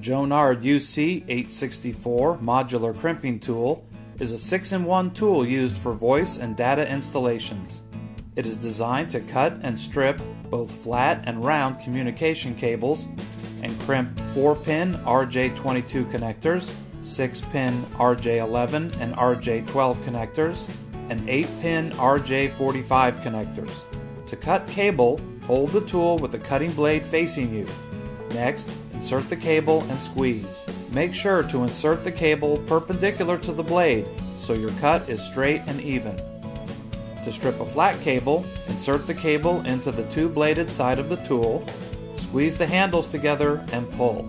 Jonard UC864 modular crimping tool is a 6-in-1 tool used for voice and data installations. It is designed to cut and strip both flat and round communication cables and crimp 4-pin RJ22 connectors, 6-pin RJ11 and RJ12 connectors, and 8-pin RJ45 connectors. To cut cable, hold the tool with the cutting blade facing you. Next, insert the cable and squeeze. Make sure to insert the cable perpendicular to the blade so your cut is straight and even. To strip a flat cable, insert the cable into the two-bladed side of the tool, squeeze the handles together and pull.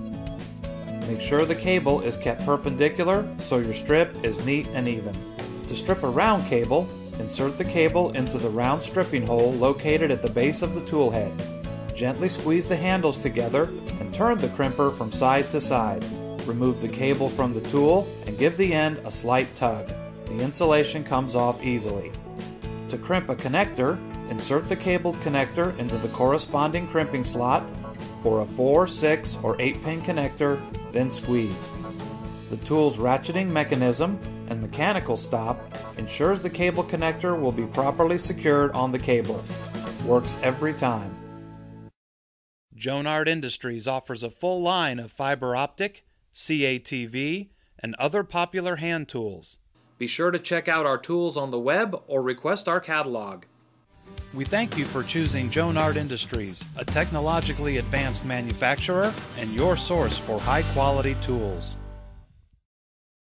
Make sure the cable is kept perpendicular so your strip is neat and even. To strip a round cable, insert the cable into the round stripping hole located at the base of the tool head. Gently squeeze the handles together and turn the crimper from side to side. Remove the cable from the tool and give the end a slight tug. The insulation comes off easily. To crimp a connector, insert the cabled connector into the corresponding crimping slot for a 4, 6, or 8-pin connector, then squeeze. The tool's ratcheting mechanism and mechanical stop ensures the cable connector will be properly secured on the cable. Works every time. Jonard Industries offers a full line of fiber optic, CATV, and other popular hand tools. Be sure to check out our tools on the web or request our catalog. We thank you for choosing Jonard Industries, a technologically advanced manufacturer and your source for high-quality tools.